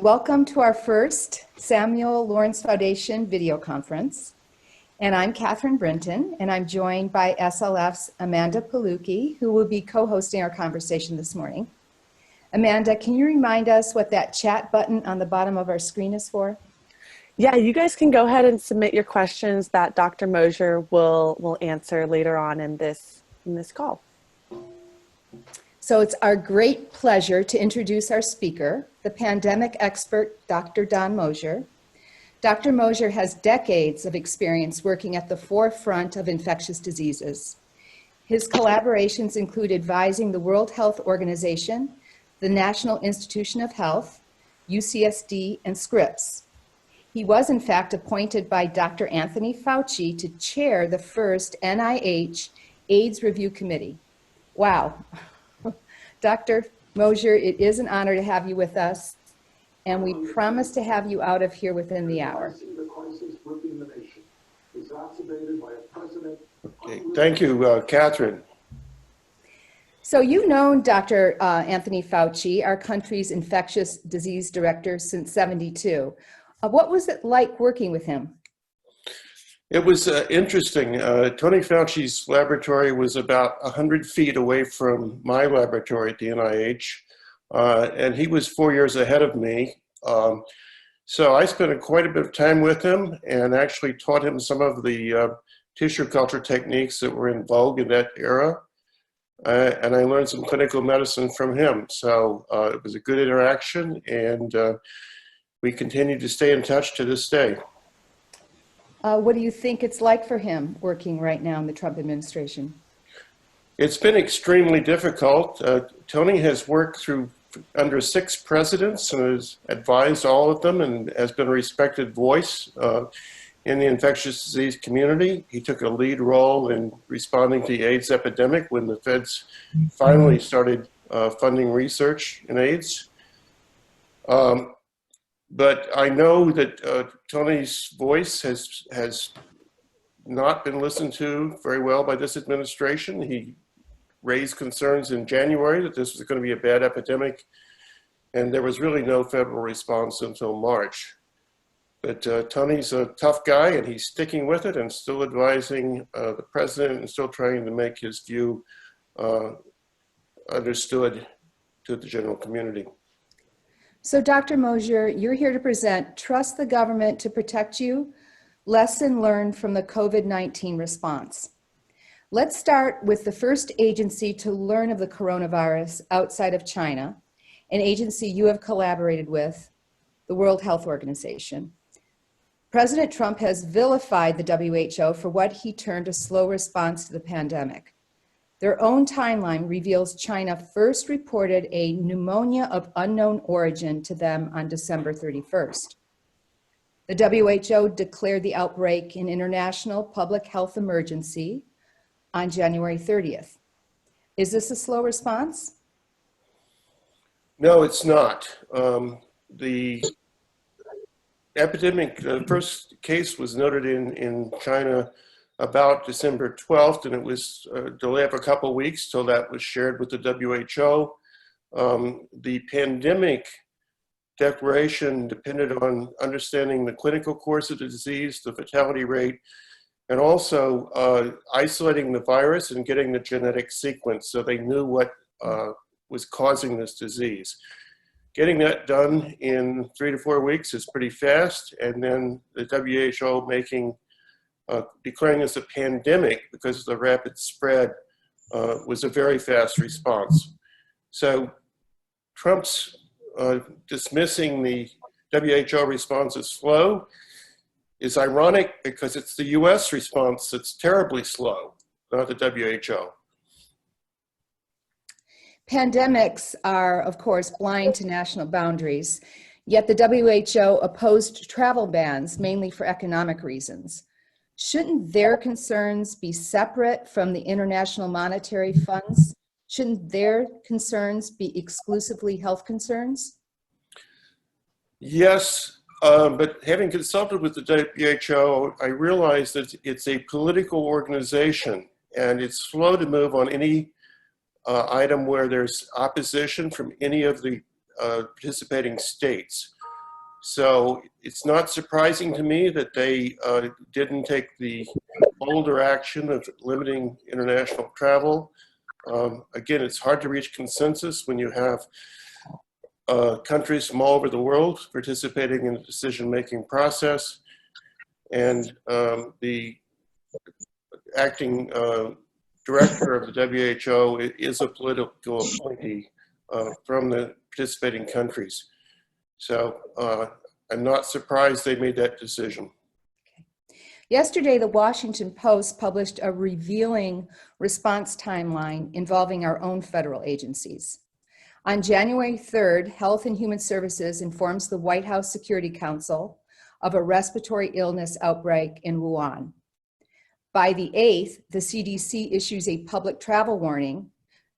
Welcome to our first Samuel Lawrence Foundation video conference. And I'm Catherine Brinton, and I'm joined by SLF's Amanda Palucki, who will be co-hosting our conversation this morning. Amanda, can you remind us what that chat button on the bottom of our screen is for? Yeah, you guys can go ahead and submit your questions that Dr. Mosier will answer later on in this call. So it's our great pleasure to introduce our speaker, the pandemic expert, Dr. Don Mosier. Dr. Mosier has decades of experience working at the forefront of infectious diseases. His collaborations include advising the World Health Organization, the National Institution of Health, UCSD, and Scripps. He was, in fact, appointed by Dr. Anthony Fauci to chair the first NIH AIDS Review Committee. Wow. Dr. Mosier, it is an honor to have you with us, and we promise to have you out of here within the hour. Okay. Thank you, Catherine. So you've known Dr. Anthony Fauci, our country's infectious disease director, since '72. What was it like working with him? It was interesting. Tony Fauci's laboratory was about 100 feet away from my laboratory at the NIH, and he was 4 years ahead of me. So I spent quite a bit of time with him and actually taught him some of the tissue culture techniques that were in vogue in that era. And I learned some clinical medicine from him. So it was a good interaction, and we continue to stay in touch to this day. What do you think it's like for him working right now in the Trump administration? It's been extremely difficult. Tony has worked under 6 presidents and has advised all of them and has been a respected voice in the infectious disease community. He took a lead role in responding to the AIDS epidemic when the feds finally started funding research in AIDS. But I know that Tony's voice has not been listened to very well by this administration. He raised concerns in January that this was going to be a bad epidemic, and there was really no federal response until March. But Tony's a tough guy, and he's sticking with it and still advising the president and still trying to make his view understood to the general community. So Dr. Mosier, you're here to present Trust the Government to Protect You, Lesson Learned from the COVID-19 Response. Let's start with the first agency to learn of the coronavirus outside of China, an agency you have collaborated with, the World Health Organization. President Trump has vilified the WHO for what he termed a slow response to the pandemic. Their own timeline reveals China first reported a pneumonia of unknown origin to them on December 31st. The WHO declared the outbreak an international public health emergency on January 30th. Is this a slow response? No, it's not. The epidemic, the first case was noted in China about December 12th, and it was a delay of a couple of weeks till that was shared with the WHO. The pandemic declaration depended on understanding the clinical course of the disease, the fatality rate, and also isolating the virus and getting the genetic sequence so they knew what was causing this disease. Getting that done in 3 to 4 weeks is pretty fast, and then the WHO declaring this a pandemic because of the rapid spread was a very fast response. So Trump's dismissing the WHO response as slow is ironic because it's the US response that's terribly slow, not the WHO. Pandemics are, of course, blind to national boundaries, yet the WHO opposed travel bans mainly for economic reasons. Shouldn't their concerns be separate from the International Monetary Funds? Shouldn't their concerns be exclusively health concerns? Yes, but having consulted with the WHO, I realized that it's a political organization and it's slow to move on any item where there's opposition from any of the participating states. So it's not surprising to me that they didn't take the bolder action of limiting international travel. Again, it's hard to reach consensus when you have countries from all over the world participating in the decision-making process. And the acting director of the WHO is a political appointee from the participating countries. So I'm not surprised they made that decision. Yesterday, the Washington Post published a revealing response timeline involving our own federal agencies. On January 3rd, Health and Human Services informs the White House Security Council of a respiratory illness outbreak in Wuhan. By the 8th, the CDC issues a public travel warning.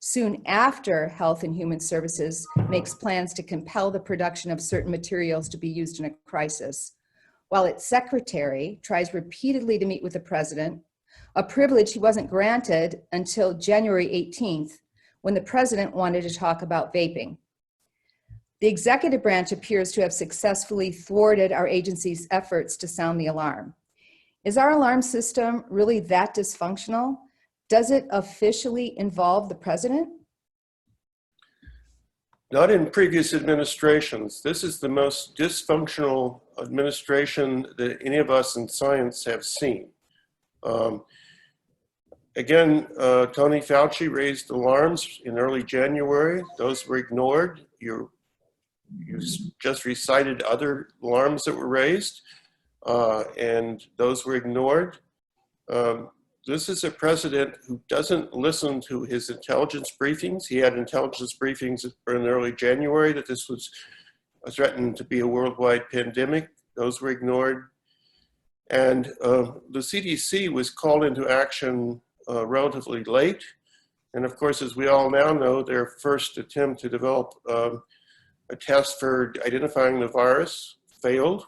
Soon after, Health and Human Services makes plans to compel the production of certain materials to be used in a crisis, while its secretary tries repeatedly to meet with the president, a privilege he wasn't granted until January 18th, when the president wanted to talk about vaping. The executive branch appears to have successfully thwarted our agency's efforts to sound the alarm. Is our alarm system really that dysfunctional? Does it officially involve the president? Not in previous administrations. This is the most dysfunctional administration that any of us in science have seen. Again, Tony Fauci raised alarms in early January. Those were ignored. You just recited other alarms that were raised, and those were ignored. This is a president who doesn't listen to his intelligence briefings. He had intelligence briefings in early January that this was threatened to be a worldwide pandemic. Those were ignored. And the CDC was called into action relatively late. And of course, as we all now know, their first attempt to develop a test for identifying the virus failed.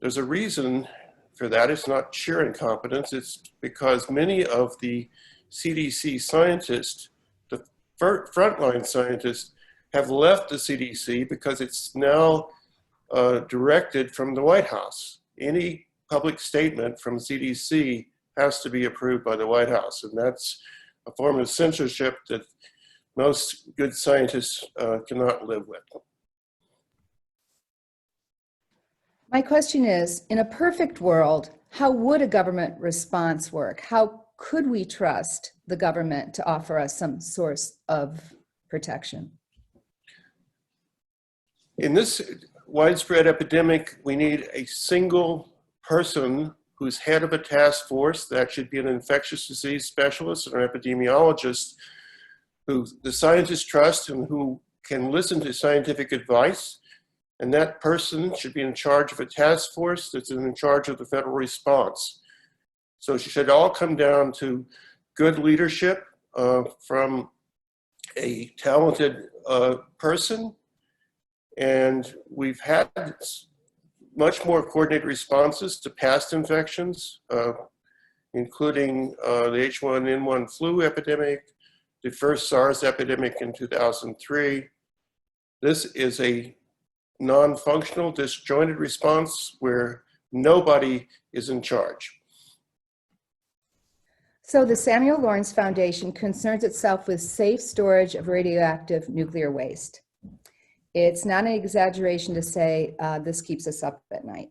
There's a reason for that. It's not sheer incompetence. It's because many of the CDC scientists, the frontline scientists, have left the CDC because it's now directed from the White House. Any public statement from CDC has to be approved by the White House, and that's a form of censorship that most good scientists cannot live with. My question is, in a perfect world, how would a government response work? How could we trust the government to offer us some source of protection? In this widespread epidemic, we need a single person who's head of a task force. That should be an infectious disease specialist or an epidemiologist who the scientists trust and who can listen to scientific advice. And that person should be in charge of a task force that's in charge of the federal response. So it should all come down to good leadership from a talented person. And we've had much more coordinated responses to past infections, including the H1N1 flu epidemic, the first SARS epidemic in 2003. This is a non-functional, disjointed response where nobody is in charge. So the Samuel Lawrence Foundation concerns itself with safe storage of radioactive nuclear waste. It's not an exaggeration to say this keeps us up at night.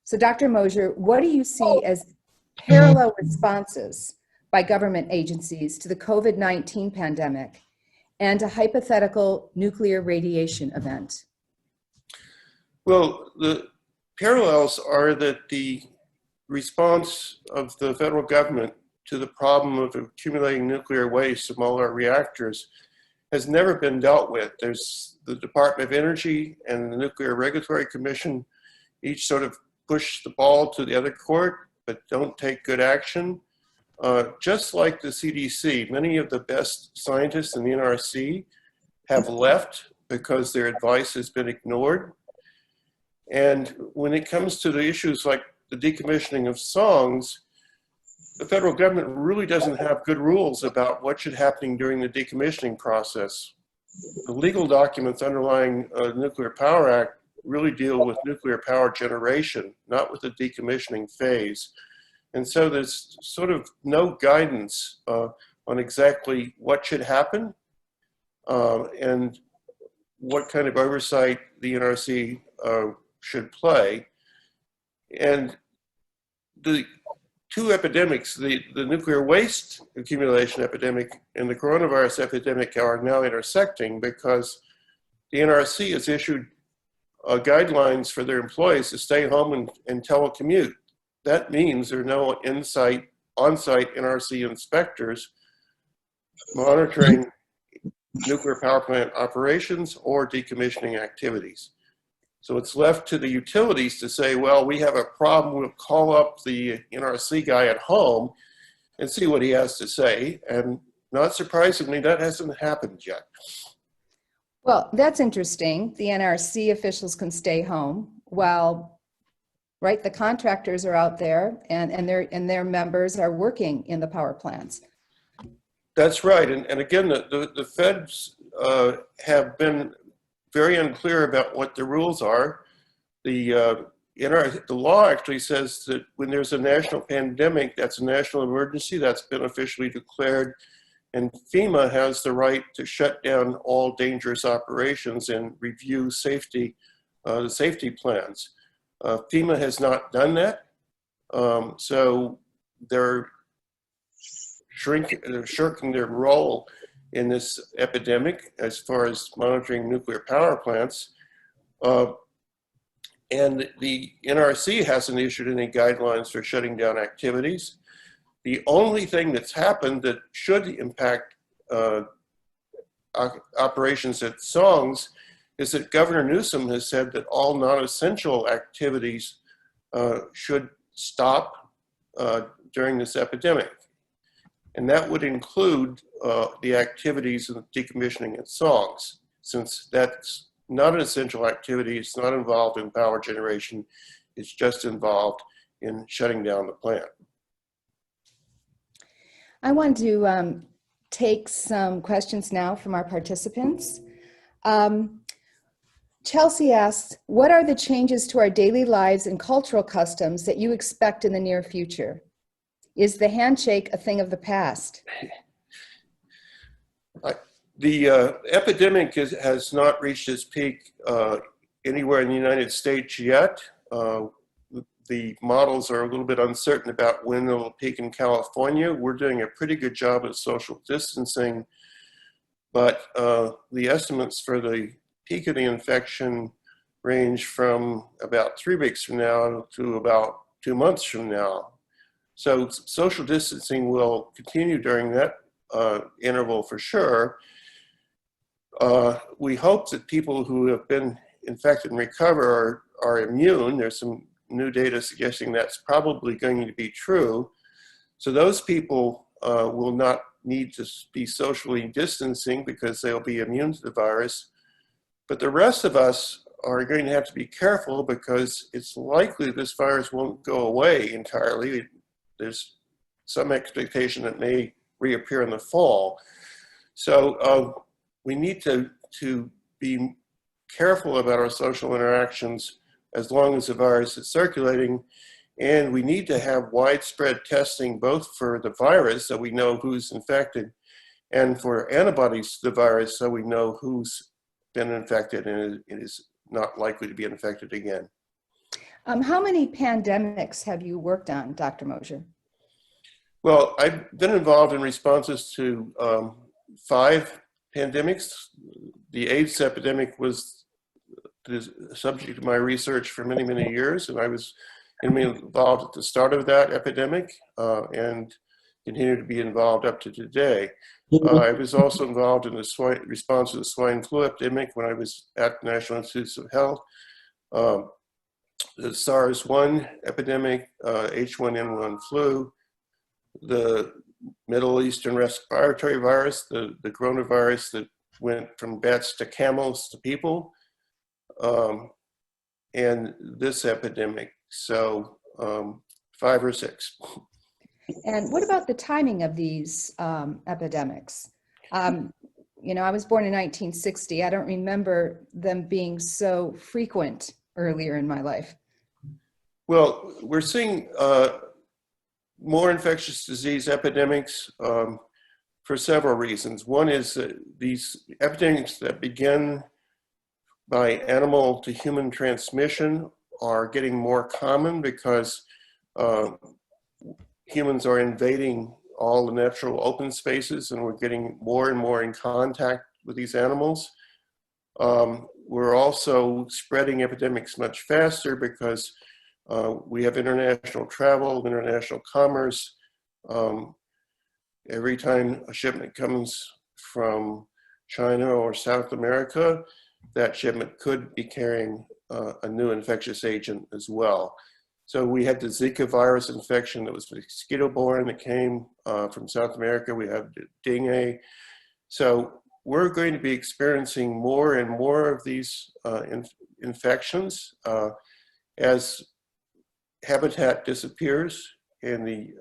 So Dr. Mosier, what do you see as parallel responses by government agencies to the COVID-19 pandemic and a hypothetical nuclear radiation event? Well, the parallels are that the response of the federal government to the problem of accumulating nuclear waste from all our reactors has never been dealt with. There's the Department of Energy and the Nuclear Regulatory Commission each sort of push the ball to the other court, but don't take good action. Just like the CDC, many of the best scientists in the NRC have left because their advice has been ignored. And when it comes to the issues like the decommissioning of songs, the federal government really doesn't have good rules about what should happen during the decommissioning process. The legal documents underlying the Nuclear Power Act really deal with nuclear power generation, not with the decommissioning phase. And so there's sort of no guidance on exactly what should happen and what kind of oversight the NRC should play. And the two epidemics, the nuclear waste accumulation epidemic and the coronavirus epidemic, are now intersecting because the NRC has issued guidelines for their employees to stay home and telecommute. That means there are no on-site NRC inspectors monitoring nuclear power plant operations or decommissioning activities. So it's left to the utilities to say, well, we have a problem, we'll call up the NRC guy at home and see what he has to say. And not surprisingly, that hasn't happened yet. Well, that's interesting. The NRC officials can stay home while, right, the contractors are out there and their members are working in the power plants. That's right. And again, the feds have been very unclear about what the rules are. The law actually says that when there's a national pandemic, that's a national emergency, that's been officially declared, and FEMA has the right to shut down all dangerous operations and review the safety plans. FEMA has not done that, so they're shirking their role in this epidemic as far as monitoring nuclear power plants. And the NRC hasn't issued any guidelines for shutting down activities. The only thing that's happened that should impact operations at SONGS is that Governor Newsom has said that all non-essential activities should stop during this epidemic. And that would include the activities of decommissioning at SONGS, since that's not an essential activity, it's not involved in power generation, it's just involved in shutting down the plant. I want to take some questions now from our participants. Chelsea asks, what are the changes to our daily lives and cultural customs that you expect in the near future? Is the handshake a thing of the past? The epidemic has not reached its peak anywhere in the United States yet. The models are a little bit uncertain about when it'll peak in California. We're doing a pretty good job of social distancing, but the estimates for the peak of the infection range from about 3 weeks from now to about 2 months from now. So social distancing will continue during that interval for sure. We hope that people who have been infected and recover are immune. There's some new data suggesting that's probably going to be true. So those people will not need to be socially distancing because they'll be immune to the virus. But the rest of us are going to have to be careful because it's likely this virus won't go away entirely. There's some expectation that may reappear in the fall. So we need to be careful about our social interactions as long as the virus is circulating. And we need to have widespread testing both for the virus so we know who's infected and for antibodies to the virus so we know who's been infected and is not likely to be infected again. How many pandemics have you worked on, Dr. Mosier? Well, I've been involved in responses to 5 pandemics. The AIDS epidemic was the subject of my research for many, many years, and I was involved at the start of that epidemic and continue to be involved up to today. I was also involved in the response to the swine flu epidemic when I was at the National Institutes of Health. The SARS-1 epidemic, H1N1 flu, the Middle Eastern respiratory virus, the coronavirus that went from bats to camels to people, and this epidemic. So 5 or 6. And what about the timing of these epidemics? you know, I was born in 1960. I don't remember them being so frequent earlier in my life. Well, we're seeing more infectious disease epidemics for several reasons. One is that these epidemics that begin by animal to human transmission are getting more common because humans are invading all the natural open spaces, and we're getting more and more in contact with these animals. We're also spreading epidemics much faster because we have international travel, international commerce. Every time a shipment comes from China or South America, that shipment could be carrying a new infectious agent as well. So we had the Zika virus infection that was mosquito-borne that came from South America. We have dengue. So we're going to be experiencing more and more of these infections as habitat disappears and the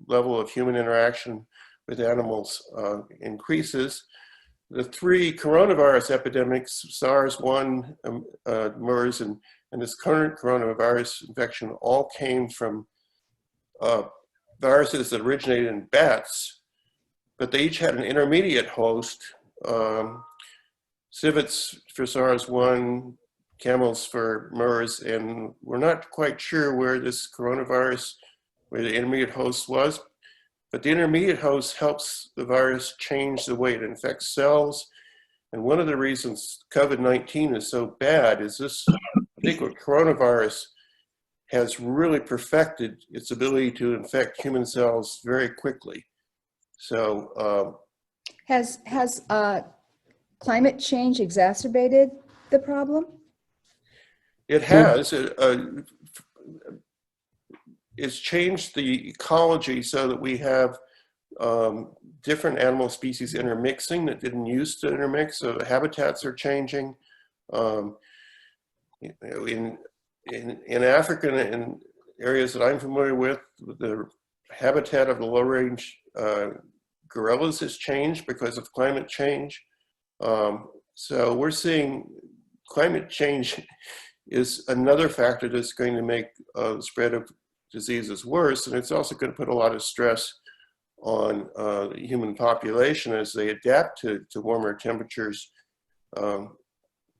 level of human interaction with animals increases. The three coronavirus epidemics, SARS-1, MERS, and this current coronavirus infection all came from viruses that originated in bats, but they each had an intermediate host, civets for SARS-1, camels for MERS, and we're not quite sure where this coronavirus, where the intermediate host was, but the intermediate host helps the virus change the way it infects cells. And one of the reasons COVID-19 is so bad is this particular coronavirus has really perfected its ability to infect human cells very quickly. So Has climate change exacerbated the problem? it has. It's changed the ecology so that we have different animal species intermixing that didn't used to intermix, so the habitats are changing. In Africa and areas that I'm familiar with, the habitat of the low-range gorillas has changed because of climate change. So we're seeing climate change is another factor that's going to make the spread of diseases worse, and it's also going to put a lot of stress on the human population as they adapt to warmer temperatures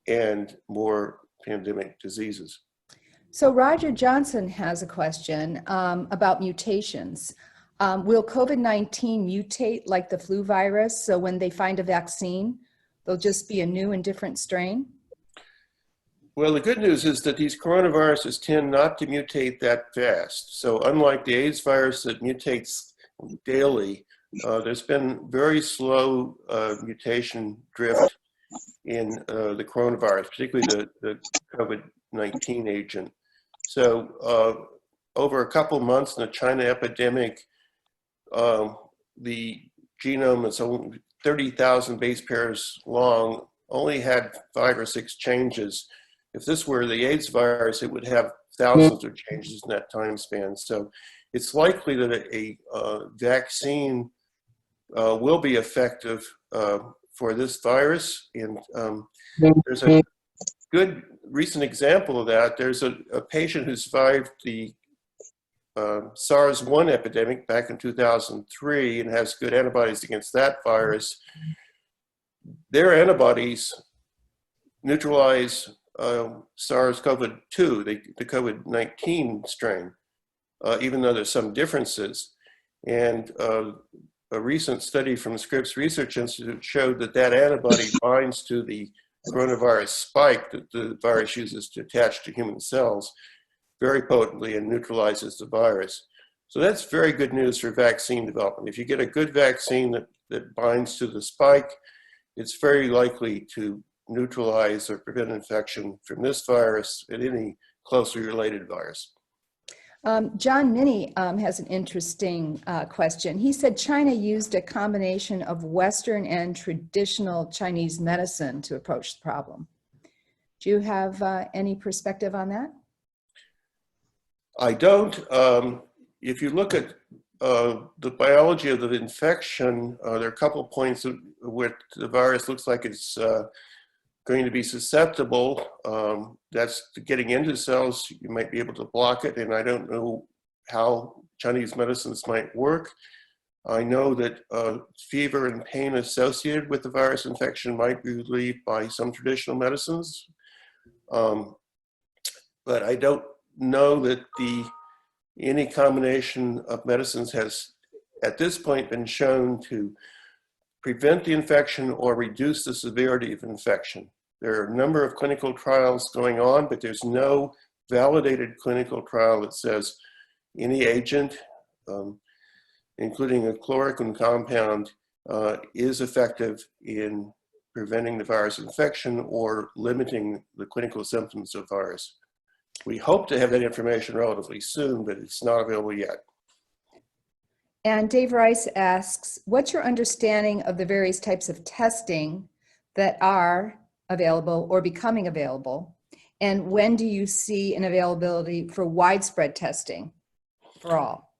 and more pandemic diseases. So Roger Johnson has a question about mutations. Will COVID-19 mutate like the flu virus? So when they find a vaccine, there'll just be a new and different strain? Well, the good news is that these coronaviruses tend not to mutate that fast. So unlike the AIDS virus that mutates daily, there's been very slow mutation drift in the coronavirus, particularly the COVID-19 agent. So over a couple months in the China epidemic, the genome is only 30,000 base pairs long, only had 5 or 6 changes. If this were the AIDS virus, it would have thousands of changes in that time span. So it's likely that a vaccine will be effective for this virus. And there's a good recent example of that. There's a patient who survived the SARS-1 epidemic back in 2003 and has good antibodies against that virus. Their antibodies neutralize SARS-CoV-2, the COVID-19 strain, even though there's some differences. And a recent study from the Scripps Research Institute showed that that antibody binds to the coronavirus spike that the virus uses to attach to human cells very potently and neutralizes the virus. So that's very good news for vaccine development. If you get a good vaccine that binds to the spike, it's very likely to neutralize or prevent infection from this virus and any closely related virus. John Minnie has an interesting question. He said China used a combination of Western and traditional Chinese medicine to approach the problem. Do you have any perspective on that? I don't. If you look at the biology of the infection, there are a couple points where the virus looks like it's going to be susceptible. That's getting into cells. You might be able to block it, and I don't know how Chinese medicines might work. I know that fever and pain associated with the virus infection might be relieved by some traditional medicines, but I don't know that any combination of medicines has at this point been shown to prevent the infection or reduce the severity of infection. There are a number of clinical trials going on, but there's no validated clinical trial that says any agent, including a chloroquine compound, is effective in preventing the virus infection or limiting the clinical symptoms of virus. We hope to have that information relatively soon, but it's not available yet. And Dave Rice asks, what's your understanding of the various types of testing that are available or becoming available? And when do you see an availability for widespread testing for all?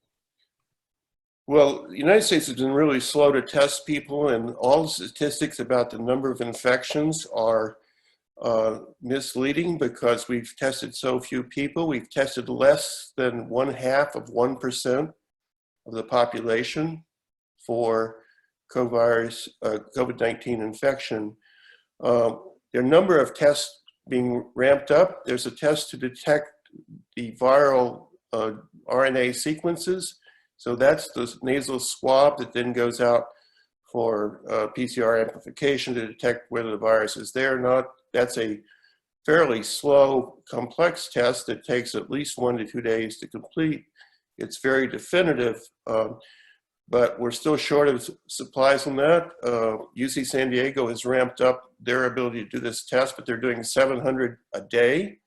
Well, the United States has been really slow to test people, and all the statistics about the number of infections are misleading because we've tested so few people. We've tested less than 0.5% of the population for COVID-19 infection. There are a number of tests being ramped up. There's a test to detect the viral RNA sequences. So that's the nasal swab that then goes out for PCR amplification to detect whether the virus is there or not. That's a fairly slow, complex test that takes at least 1 to 2 days to complete. It's very definitive, but we're still short of supplies on that. UC San Diego has ramped up their ability to do this test, but they're doing 700 a day.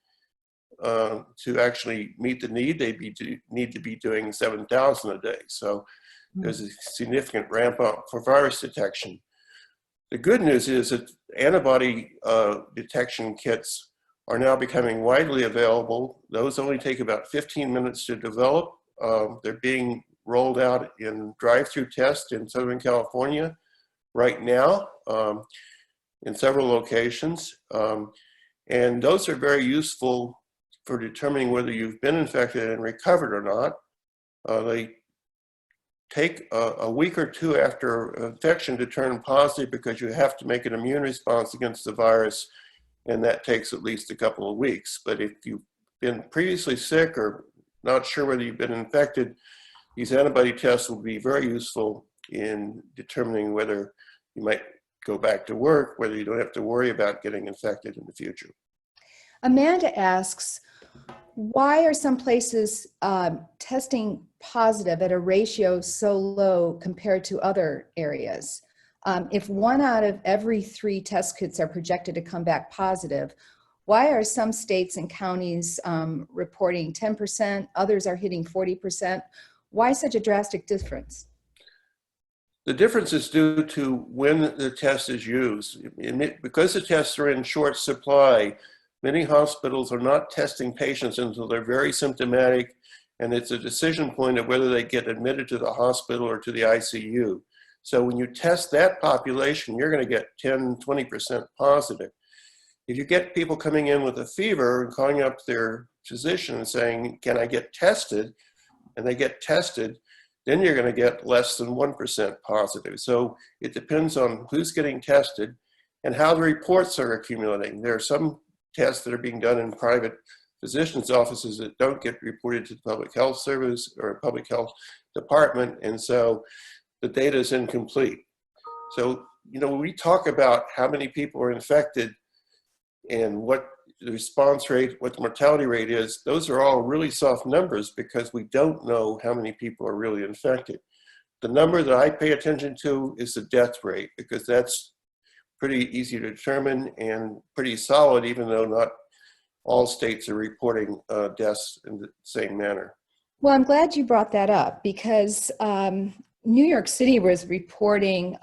To actually meet the need, they need to be doing 7,000 a day. So there's a significant ramp up for virus detection. The good news is that antibody detection kits are now becoming widely available. Those only take about 15 minutes to develop. They're being rolled out in drive-through tests in Southern California right now in several locations. And those are very useful for determining whether you've been infected and recovered or not. They take a week or two after infection to turn positive because you have to make an immune response against the virus, and that takes at least a couple of weeks. But if you've been previously sick or not sure whether you've been infected, these antibody tests will be very useful in determining whether you might go back to work, whether you don't have to worry about getting infected in the future. Amanda asks, why are some places testing positive at a ratio so low compared to other areas? If 1 out of every 3 test kits are projected to come back positive, why are some states and counties reporting 10%, others are hitting 40%? Why such a drastic difference? The difference is due to when the test is used. Because the tests are in short supply, many hospitals are not testing patients until they're very symptomatic, and it's a decision point of whether they get admitted to the hospital or to the ICU. So when you test that population, you're going to get 10, 20% positive. If you get people coming in with a fever and calling up their physician and saying, can I get tested? And they get tested, then you're going to get less than 1% positive. So it depends on who's getting tested and how the reports are accumulating. There are some tests that are being done in private physicians' offices that don't get reported to the public health service or public health department, and so the data is incomplete. So, when we talk about how many people are infected and what the response rate, what the mortality rate is, those are all really soft numbers because we don't know how many people are really infected. The number that I pay attention to is the death rate, because that's pretty easy to determine and pretty solid, even though not all states are reporting deaths in the same manner. Well, I'm glad you brought that up because New York City was reporting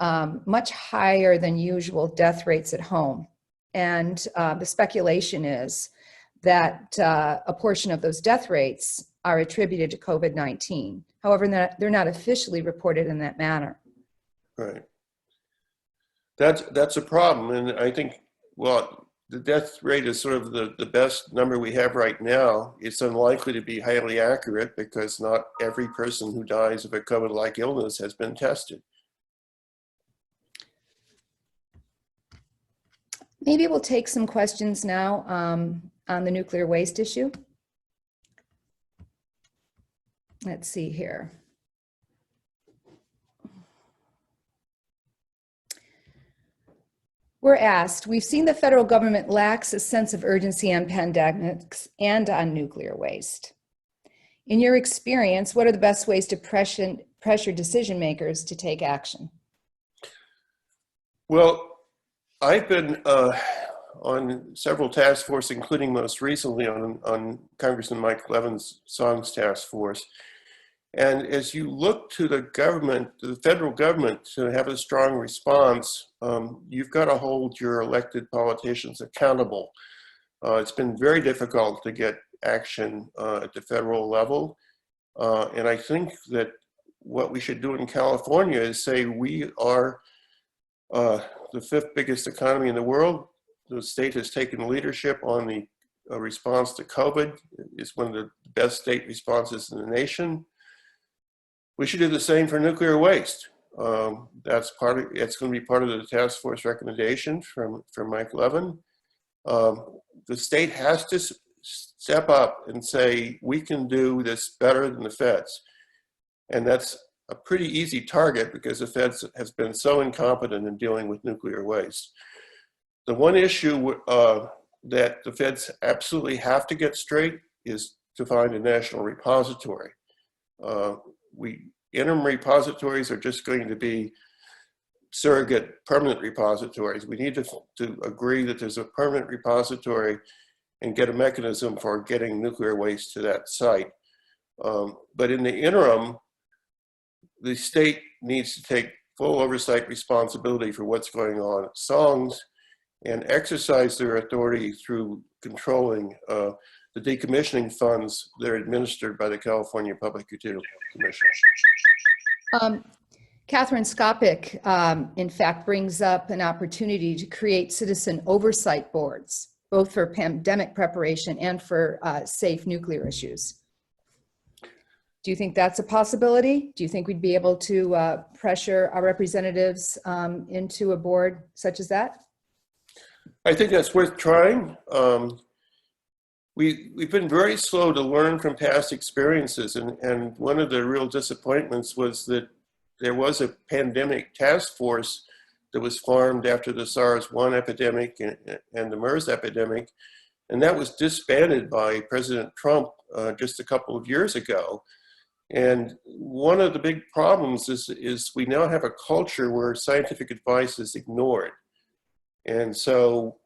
much higher than usual death rates at home. And the speculation is that a portion of those death rates are attributed to COVID-19. However, they're not officially reported in that manner. Right. That's a problem. And I think, well, the death rate is sort of the best number we have right now. It's unlikely to be highly accurate because not every person who dies of a COVID-like illness has been tested. Maybe we'll take some questions now on the nuclear waste issue. Let's see here. We're asked, we've seen the federal government lacks a sense of urgency on pandemics and on nuclear waste. In your experience, what are the best ways to pressure decision makers to take action? Well, I've been on several task forces, including most recently on Congressman Mike Levin's SONGS task force. And as you look to the government, to the federal government, to have a strong response, you've got to hold your elected politicians accountable. It's been very difficult to get action at the federal level. And I think that what we should do in California is say we are the fifth biggest economy in the world. The state has taken leadership on the response to COVID. It's one of the best state responses in the nation. We should do the same for nuclear waste. It's going to be part of the task force recommendation from Mike Levin. The state has to step up and say, we can do this better than the feds. And that's a pretty easy target because the feds has been so incompetent in dealing with nuclear waste. The one issue that the feds absolutely have to get straight is to find a national repository. Interim repositories are just going to be surrogate permanent repositories. We need to agree that there's a permanent repository and get a mechanism for getting nuclear waste to that site. But in the interim, the state needs to take full oversight responsibility for what's going on at SONGS and exercise their authority through controlling the decommissioning funds that are administered by the California Public Utility Commission. Catherine Skopik, in fact, brings up an opportunity to create citizen oversight boards, both for pandemic preparation and for safe nuclear issues. Do you think that's a possibility? Do you think we'd be able to pressure our representatives into a board such as that? I think that's worth trying. We've been very slow to learn from past experiences, and one of the real disappointments was that there was a pandemic task force that was formed after the SARS-1 epidemic and the MERS epidemic, and that was disbanded by President Trump just a couple of years ago. And one of the big problems is we now have a culture where scientific advice is ignored. And so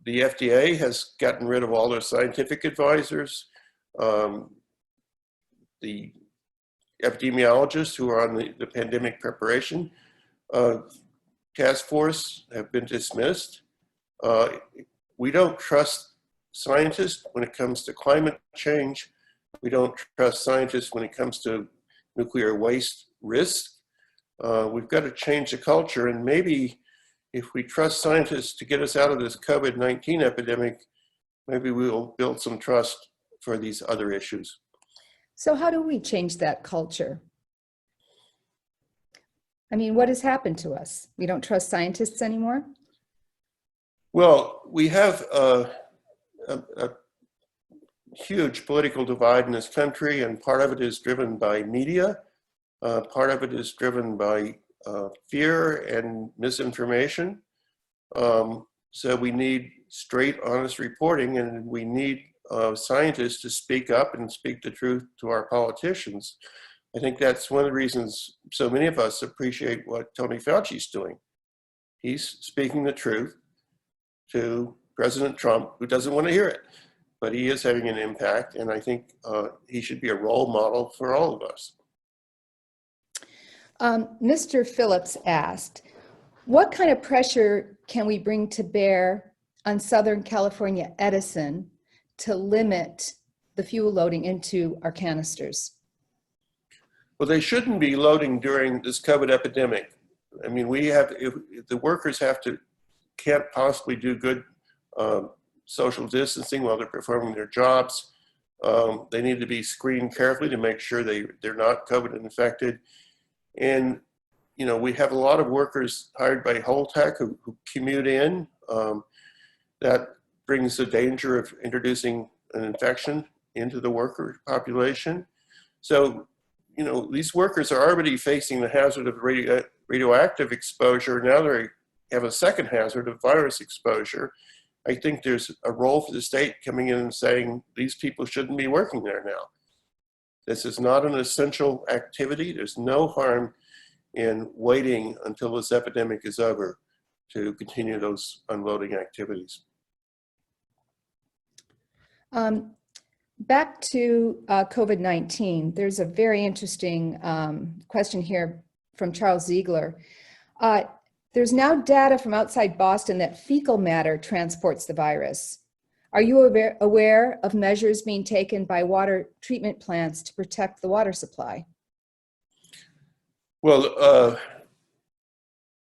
the FDA has gotten rid of all their scientific advisors. The epidemiologists who are on the pandemic preparation task force have been dismissed. We don't trust scientists when it comes to climate change. We don't trust scientists when it comes to nuclear waste risk. We've got to change the culture, and maybe if we trust scientists to get us out of this COVID-19 epidemic, maybe we will build some trust for these other issues. So how do we change that culture? I mean, what has happened to us? We don't trust scientists anymore? Well, we have a huge political divide in this country, and part of it is driven by media. Part of it is driven by fear and misinformation. So we need straight, honest reporting, and we need scientists to speak up and speak the truth to our politicians. I think that's one of the reasons so many of us appreciate what Tony Fauci's doing. He's speaking the truth to President Trump, who doesn't want to hear it, but he is having an impact, and I think he should be a role model for all of us. Mr. Phillips asked, what kind of pressure can we bring to bear on Southern California Edison to limit the fuel loading into our canisters? Well, they shouldn't be loading during this COVID epidemic. I mean, if the workers can't possibly do good social distancing while they're performing their jobs. They need to be screened carefully to make sure they're not COVID infected. And, you know, we have a lot of workers hired by Holtec who commute in. That brings the danger of introducing an infection into the worker population. So, you know, these workers are already facing the hazard of radioactive exposure. Now they have a second hazard of virus exposure. I think there's a role for the state coming in and saying these people shouldn't be working there now. This is not an essential activity. There's no harm in waiting until this epidemic is over to continue those unloading activities. Back to COVID-19, there's a very interesting question here from Charles Ziegler. There's now data from outside Boston that fecal matter transports the virus. Are you aware of measures being taken by water treatment plants to protect the water supply? Well,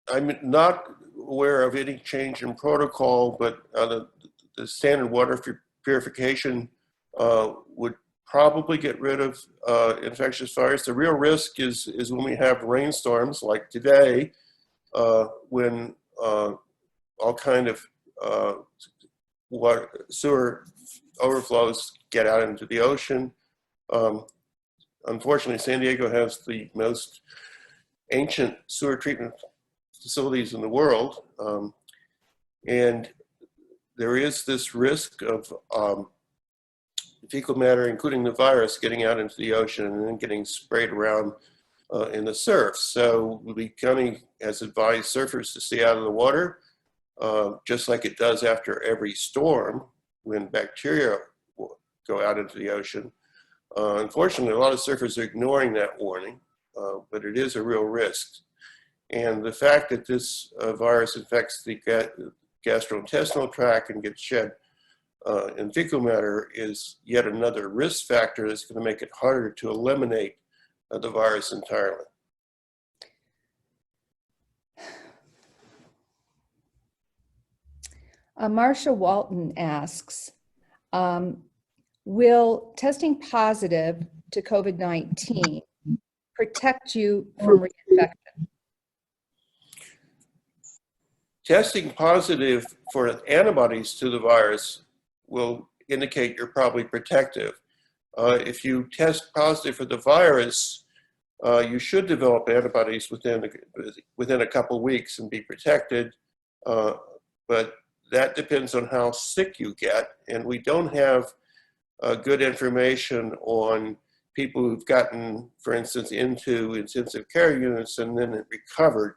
I'm not aware of any change in protocol, but the standard water purification would probably get rid of infectious virus. The real risk is when we have rainstorms like today, when all kind of sewer overflows get out into the ocean. Unfortunately, San Diego has the most ancient sewer treatment facilities in the world. And there is this risk of fecal matter, including the virus, getting out into the ocean and then getting sprayed around in the surf. So the county has advised surfers to stay out of the water, just like it does after every storm when bacteria go out into the ocean. Unfortunately, a lot of surfers are ignoring that warning, but it is a real risk. And the fact that this virus infects the gastrointestinal tract and gets shed in fecal matter is yet another risk factor that's going to make it harder to eliminate the virus entirely. Marsha Walton asks, will testing positive to COVID-19 protect you from reinfection? Testing positive for antibodies to the virus will indicate you're probably protective. If you test positive for the virus, you should develop antibodies within a couple weeks and be protected, but that depends on how sick you get, and we don't have good information on people who've gotten, for instance, into intensive care units and then recovered,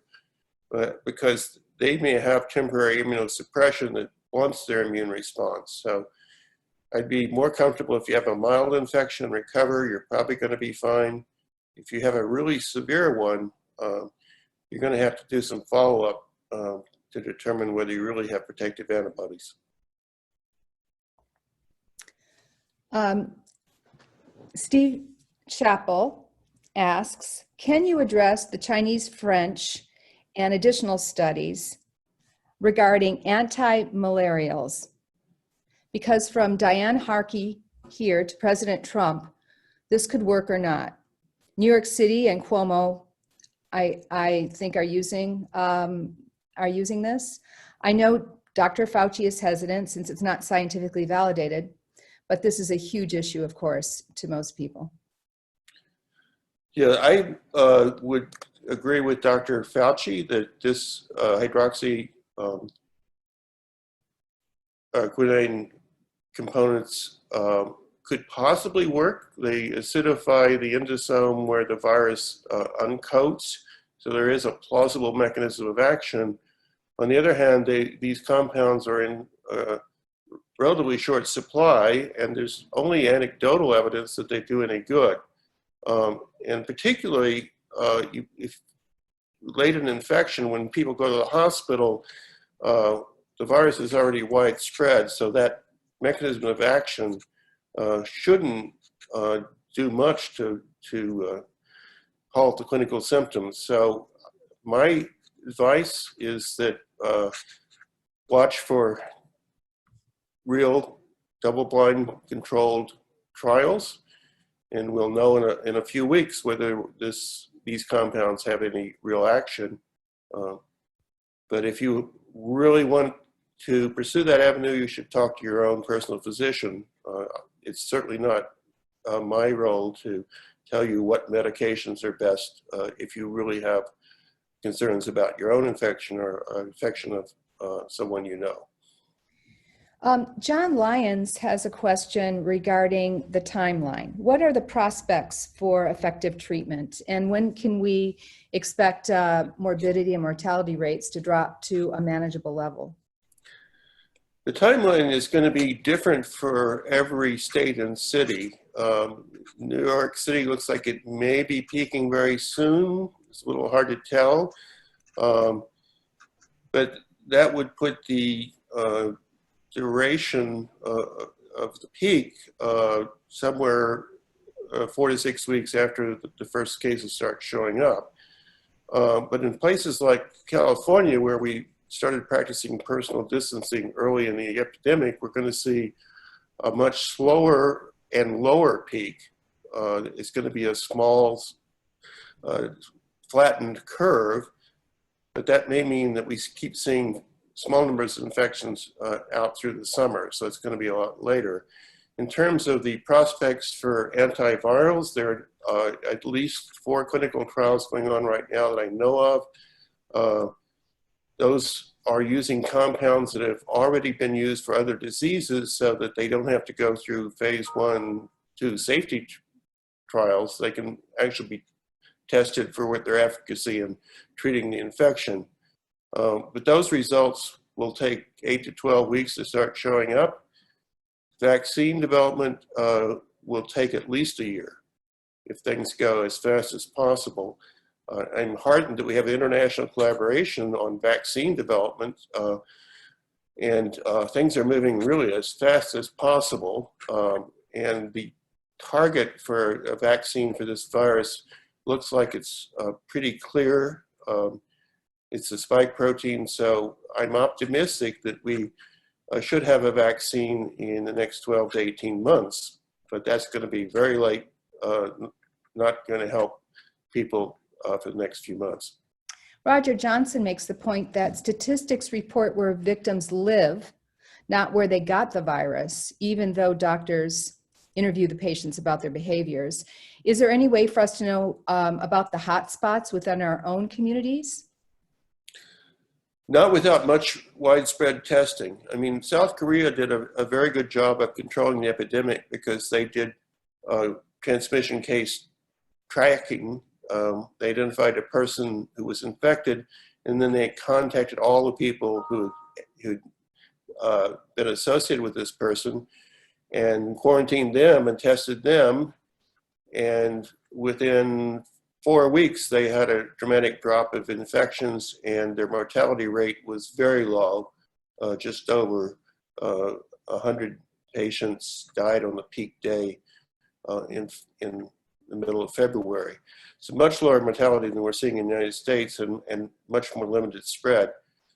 because they may have temporary immunosuppression that blunts their immune response. So I'd be more comfortable if you have a mild infection and recover, you're probably going to be fine. If you have a really severe one, you're going to have to do some follow-up to determine whether you really have protective antibodies. Steve Chappell asks, can you address the Chinese, French, and additional studies regarding antimalarials? Because from Diane Harkey here to President Trump, this could work or not. New York City and Cuomo, I think, are using this. I know Dr. Fauci is hesitant since it's not scientifically validated, but this is a huge issue, of course, to most people. Yeah, I would agree with Dr. Fauci that this hydroxyquinone components could possibly work. They acidify the endosome where the virus uncoats, so there is a plausible mechanism of action. On the other hand, these compounds are in relatively short supply, and there's only anecdotal evidence that they do any good. And particularly, if late in infection, when people go to the hospital, the virus is already widespread, so that mechanism of action shouldn't do much to halt the clinical symptoms. So my advice is that watch for real double-blind controlled trials, and we'll know in a few weeks whether these compounds have any real action. But if you really want to pursue that avenue, you should talk to your own personal physician. It's certainly not my role to tell you what medications are best if you really have concerns about your own infection or infection of someone you know. John Lyons has a question regarding the timeline. What are the prospects for effective treatment, and when can we expect morbidity and mortality rates to drop to a manageable level? The timeline is going to be different for every state and city. New York City looks like it may be peaking very soon. It's a little hard to tell, but that would put the duration of the peak somewhere 4 to 6 weeks after the first cases start showing up. But in places like California, where we started practicing personal distancing early in the epidemic, we're going to see a much slower and lower peak. It's going to be a small, flattened curve, but that may mean that we keep seeing small numbers of infections out through the summer, so it's going to be a lot later. In terms of the prospects for antivirals, there are at least 4 clinical trials going on right now that I know of. Those are using compounds that have already been used for other diseases so that they don't have to go through phase 1, 2 safety trials. They can actually be tested for what their efficacy in treating the infection. But those results will take 8 to 12 weeks to start showing up. Vaccine development will take at least a year if things go as fast as possible. I'm heartened that we have international collaboration on vaccine development, and things are moving really as fast as possible. And the target for a vaccine for this virus looks like it's pretty clear. It's a spike protein, so I'm optimistic that we should have a vaccine in the next 12 to 18 months, but that's going to be very late, not going to help people for the next few months. Roger Johnson makes the point that statistics report where victims live, not where they got the virus, even though doctors interview the patients about their behaviors. Is there any way for us to know about the hot spots within our own communities? Not without much widespread testing. I mean, South Korea did a very good job of controlling the epidemic because they did transmission case tracking. They identified a person who was infected, and then they contacted all the people who'd been associated with this person and quarantined them and tested them. And within 4 weeks, they had a dramatic drop of infections, and their mortality rate was very low. Just over 100 patients died on the peak day in the middle of February. So much lower mortality than we're seeing in the United States, and much more limited spread.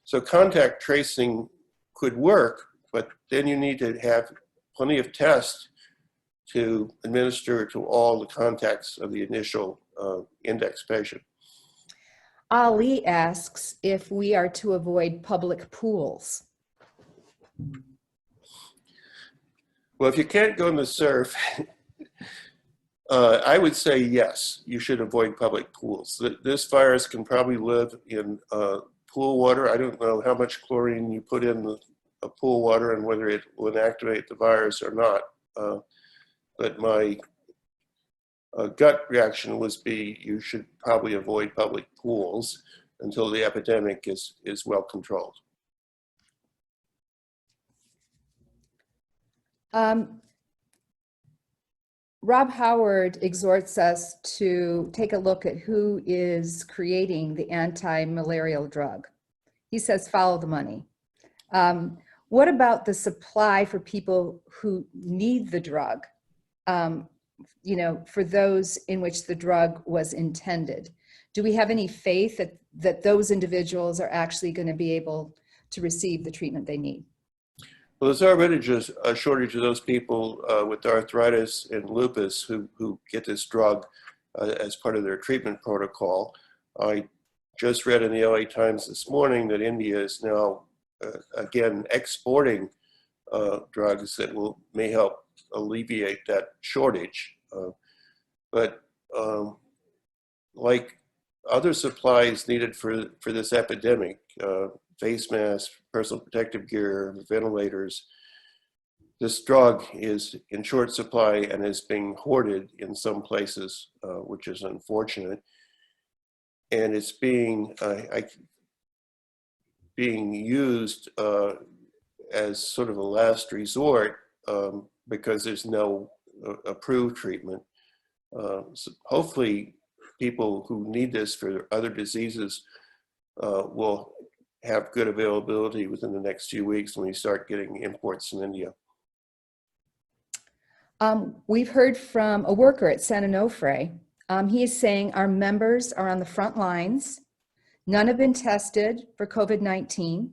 So contact tracing could work, but then you need to have plenty of tests to administer to all the contacts of the initial index patient. Ali asks if we are to avoid public pools. Well, if you can't go in the surf, I would say yes, you should avoid public pools. This virus can probably live in pool water. I don't know how much chlorine you put in the pool water and whether it will inactivate the virus or not. But my gut reaction was you should probably avoid public pools until the epidemic is well controlled. Rob Howard exhorts us to take a look at who is creating the anti-malarial drug. He says, follow the money. What about the supply for people who need the drug? For those in which the drug was intended. Do we have any faith that those individuals are actually going to be able to receive the treatment they need? Well, there's already just a shortage of those people with arthritis and lupus who get this drug as part of their treatment protocol. I just read in the LA Times this morning that India is now again exporting drugs that may help alleviate that shortage. But like other supplies needed for this epidemic, face masks, personal protective gear, ventilators, this drug is in short supply and is being hoarded in some places, which is unfortunate. And it's being used as sort of a last resort because there's no approved treatment. So hopefully people who need this for other diseases will have good availability within the next few weeks when we start getting imports from India. We've heard from a worker at Onofre. He is saying our members are on the front lines. None have been tested for COVID-19.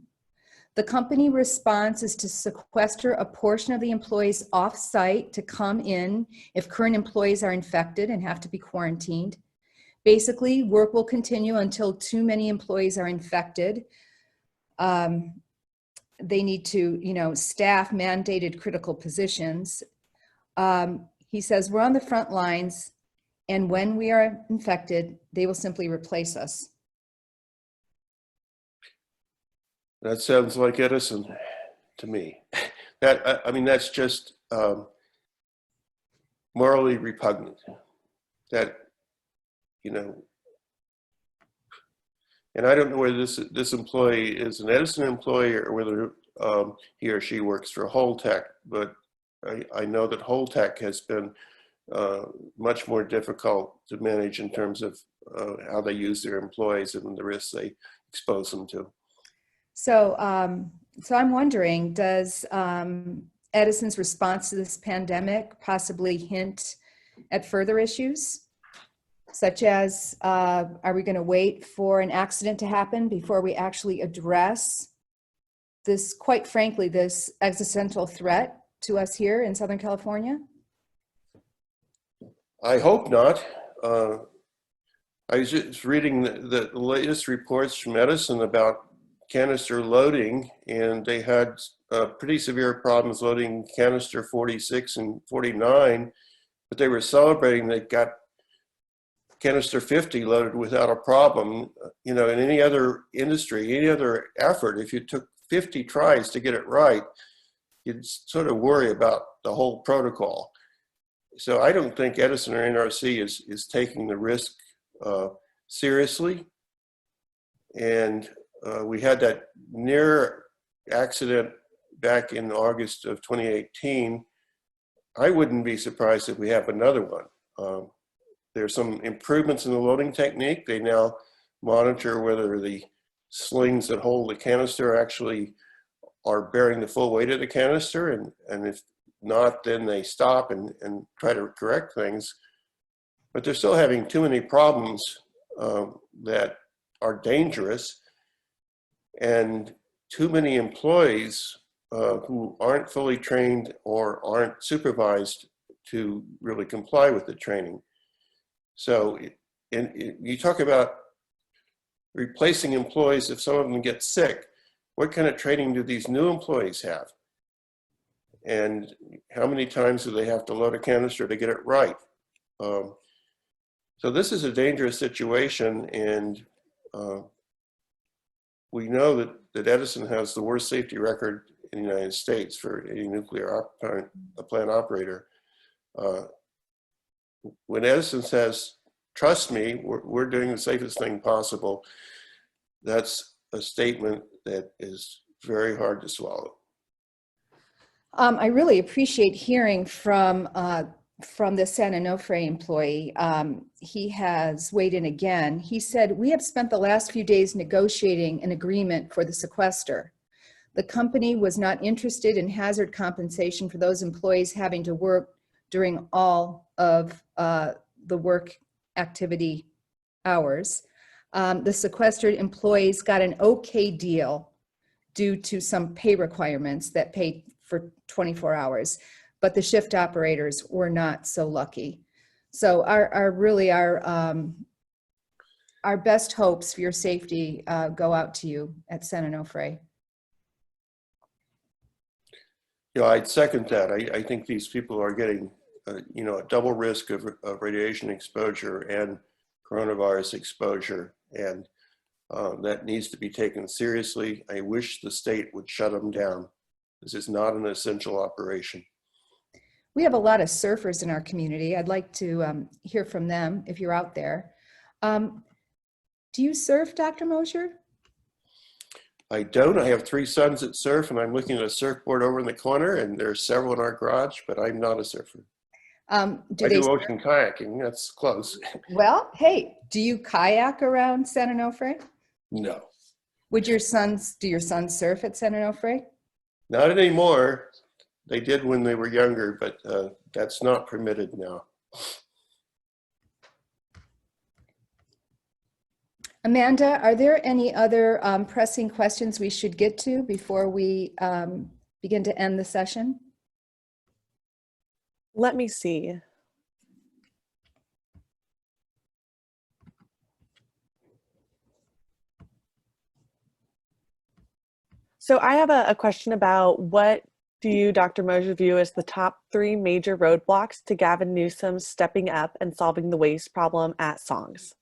The company response is to sequester a portion of the employees off-site to come in if current employees are infected and have to be quarantined. Basically, work will continue until too many employees are infected. They need to, staff mandated critical positions. He says, we're on the front lines, and when we are infected, they will simply replace us. That sounds like Edison to me. That's just morally repugnant. That, and I don't know whether this employee is an Edison employee or whether he or she works for Holtec, but I know that Holtec has been much more difficult to manage in terms of how they use their employees and the risks they expose them to. So I'm wondering, does Edison's response to this pandemic possibly hint at further issues? Such as, are we going to wait for an accident to happen before we actually address this, quite frankly, this existential threat to us here in Southern California? I hope not. I was just reading the latest reports from Edison about canister loading, and they had pretty severe problems loading canister 46 and 49, but they were celebrating they got canister 50 loaded without a problem. In any other industry, any other effort, if you took 50 tries to get it right, you'd sort of worry about the whole protocol. So I don't think Edison or NRC is taking the risk seriously. And we had that near accident back in August of 2018. I wouldn't be surprised if we have another one. There's some improvements in the loading technique. They now monitor whether the slings that hold the canister actually are bearing the full weight of the canister, and if not, then they stop and try to correct things. But they're still having too many problems that are dangerous, and too many employees who aren't fully trained or aren't supervised to really comply with the training. So you talk about replacing employees if some of them get sick. What kind of training do these new employees have? And how many times do they have to load a canister to get it right? So this is a dangerous situation, and we know that Edison has the worst safety record in the United States for any nuclear plant operator. When Edison says, trust me, we're doing the safest thing possible, that's a statement that is very hard to swallow. I really appreciate hearing from this Onofre employee. He has weighed in again. He said, we have spent the last few days negotiating an agreement for the sequester. The company was not interested in hazard compensation for those employees having to work during all of the work activity hours. The sequestered employees got an okay deal due to some pay requirements that paid for 24 hours, but the shift operators were not so lucky. So our best hopes for your safety go out to you at San Onofre. Yeah, I'd second that. I think these people are getting, a double risk of radiation exposure and coronavirus exposure, and that needs to be taken seriously. I wish the state would shut them down. This is not an essential operation. We have a lot of surfers in our community. I'd like to hear from them if you're out there. Do you surf, Dr. Mosier? I don't. I have 3 sons that surf, and I'm looking at a surfboard over in the corner, and there's several in our garage, but I'm not a surfer. I do ocean kayaking. That's close. Well, hey, do you kayak around San Onofre? No. Do your sons surf at San Onofre? Not anymore. They did when they were younger, but that's not permitted now. Amanda, are there any other pressing questions we should get to before we begin to end the session? Let me see. So I have a question about what do you, Dr. Mosier, view as the top 3 major roadblocks to Gavin Newsom stepping up and solving the waste problem at Songs?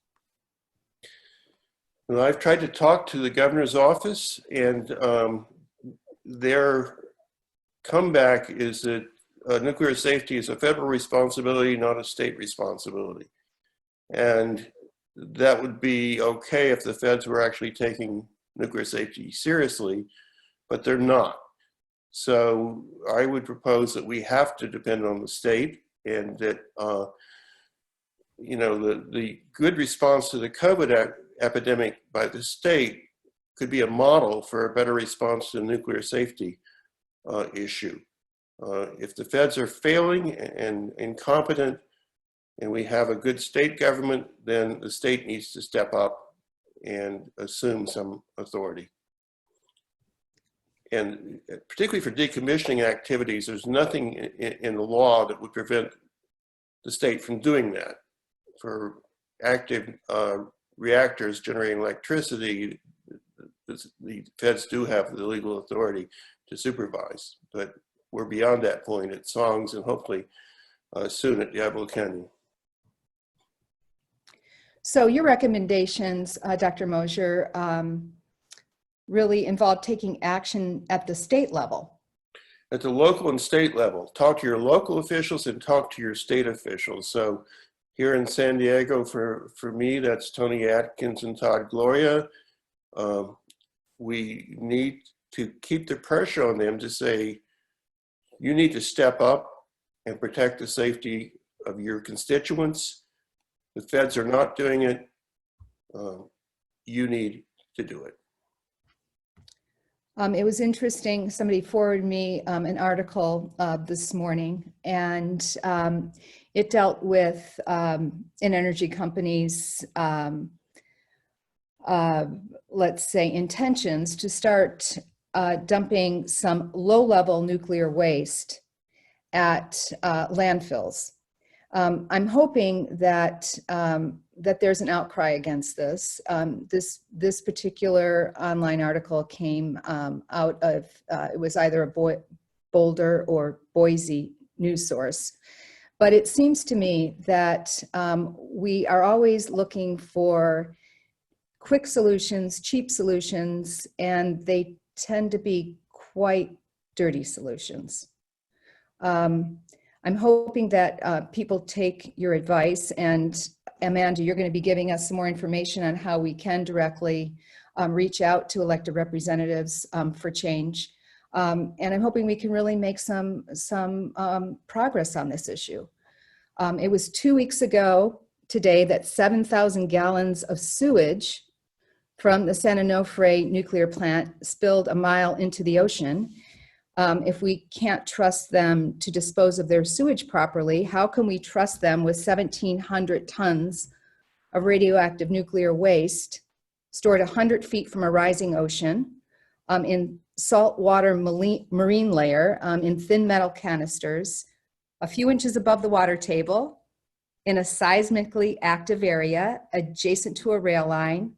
Well, I've tried to talk to the governor's office, and their comeback is that nuclear safety is a federal responsibility, not a state responsibility. And that would be okay if the feds were actually taking nuclear safety seriously, but they're not. So I would propose that we have to depend on the state, and that the good response to the COVID epidemic by the state could be a model for a better response to the nuclear safety issue. If the feds are failing and incompetent, and we have a good state government, then the state needs to step up and assume some authority. And particularly for decommissioning activities, there's nothing in the law that would prevent the state from doing that. For active reactors generating electricity, the feds do have the legal authority to supervise, but we're beyond that point at Songs, and hopefully soon at Diablo Canyon. So your recommendations, Dr. Mosier, really involve taking action at the state level. At the local and state level, talk to your local officials and talk to your state officials. So here in San Diego, for me, that's Tony Atkins and Todd Gloria. We need to keep the pressure on them to say, you need to step up and protect the safety of your constituents. The feds are not doing it. You need to do it. It was interesting, somebody forwarded me an article this morning, and it dealt with an energy company's, let's say, intentions to start dumping some low-level nuclear waste at landfills. I'm hoping that that there's an outcry against this. This particular online article came out of, it was either a Boulder or Boise news source. But it seems to me that we are always looking for quick solutions, cheap solutions, and they tend to be quite dirty solutions. I'm hoping that people take your advice, and Amanda, you're going to be giving us some more information on how we can directly reach out to elected representatives for change. And I'm hoping we can really make some progress on this issue. It was 2 weeks ago today that 7,000 gallons of sewage from the San Onofre nuclear plant spilled a mile into the ocean, if we can't trust them to dispose of their sewage properly, how can we trust them with 1,700 tons of radioactive nuclear waste stored 100 feet from a rising ocean, in saltwater marine layer, in thin metal canisters, a few inches above the water table, in a seismically active area adjacent to a rail line,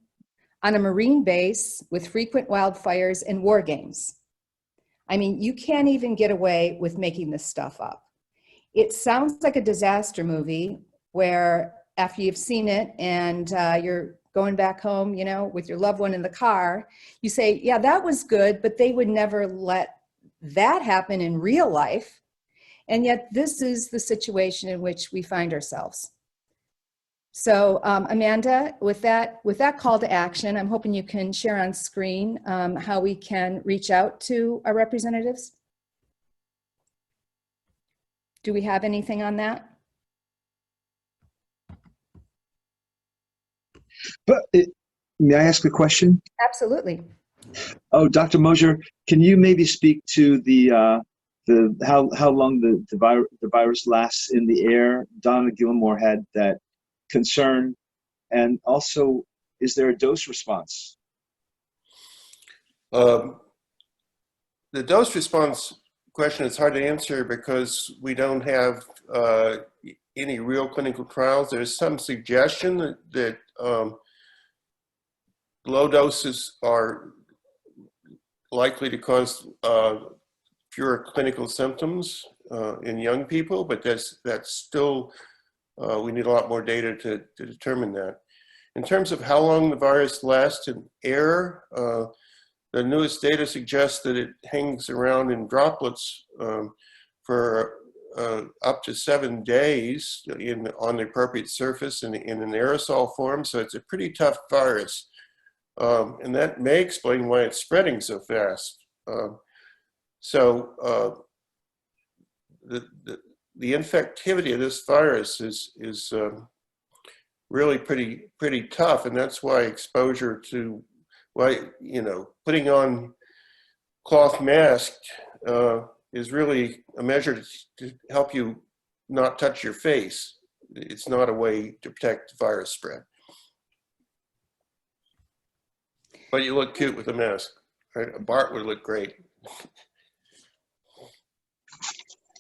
on a marine base with frequent wildfires and war games? I mean, you can't even get away with making this stuff up. It sounds like a disaster movie where after you've seen it and you're going back home, you know, with your loved one in the car, you say, yeah, that was good, but they would never let that happen in real life. And yet this is the situation in which we find ourselves. So Amanda, with that call to action, I'm hoping you can share on screen how we can reach out to our representatives. Do we have anything on that? But may I ask a question? Absolutely. Oh, Dr. Mosier, can you maybe speak to the how long the virus lasts in the air? Donna Gilmore had that concern, and also, is there a dose response? The dose response question is hard to answer because we don't have any real clinical trials. There's some suggestion that low doses are likely to cause fewer clinical symptoms in young people, but that's still, we need a lot more data to determine that. In terms of how long the virus lasts in air, the newest data suggests that it hangs around in droplets for up to 7 days on the appropriate surface in an aerosol form. So it's a pretty tough virus. And that may explain why it's spreading so fast. The infectivity of this virus is really pretty tough, and that's why exposure to, putting on cloth mask is really a measure to help you not touch your face. It's not a way to protect virus spread. But you look cute with a mask, right? Bart would look great.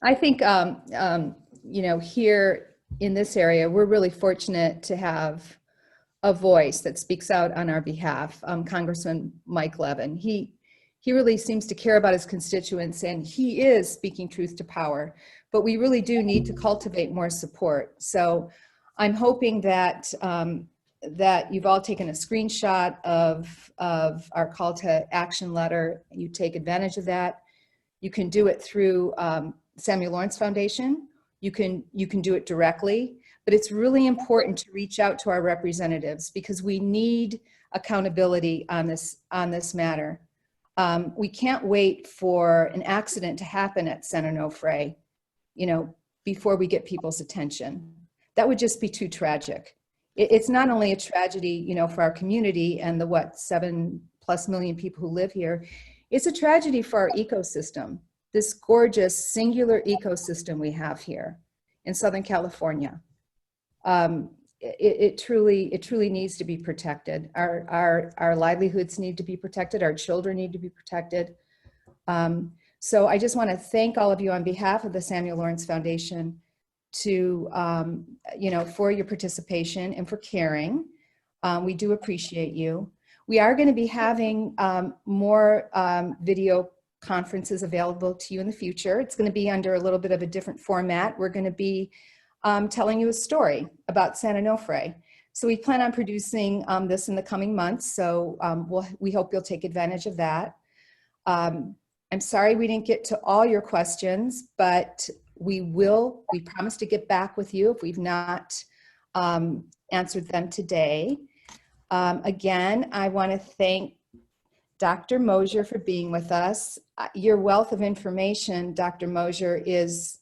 I think, here in this area, we're really fortunate to have a voice that speaks out on our behalf. Congressman Mike Levin, he really seems to care about his constituents, and he is speaking truth to power, but we really do need to cultivate more support. So I'm hoping that that you've all taken a screenshot of our call to action letter. You take advantage of that. You can do it through Samuel Lawrence Foundation. You can do it directly, but it's really important to reach out to our representatives because we need accountability on this matter. We can't wait for an accident to happen at San Onofre, before we get people's attention. That would just be too tragic. It's not only a tragedy, for our community and the 7+ million people who live here. It's a tragedy for our ecosystem, this gorgeous singular ecosystem we have here in Southern California. It truly needs to be protected. Our livelihoods need to be protected. Our children need to be protected. So I just want to thank all of you on behalf of the Samuel Lawrence Foundation for your participation and for caring. We do appreciate you. We are going to be having more video conferences available to you in the future. It's going to be under a little bit of a different format. We're going to be telling you a story about San Onofre. So we plan on producing this in the coming months. So we hope you'll take advantage of that. I'm sorry we didn't get to all your questions, but we promise to get back with you if we've not answered them today. Again, I want to thank Dr. Mosier for being with us. Your wealth of information, Dr. Mosier, is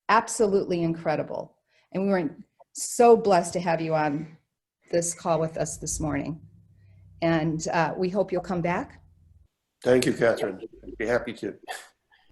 absolutely incredible. And we were so blessed to have you on this call with us this morning. And we hope you'll come back. Thank you, Catherine. I'd be happy to.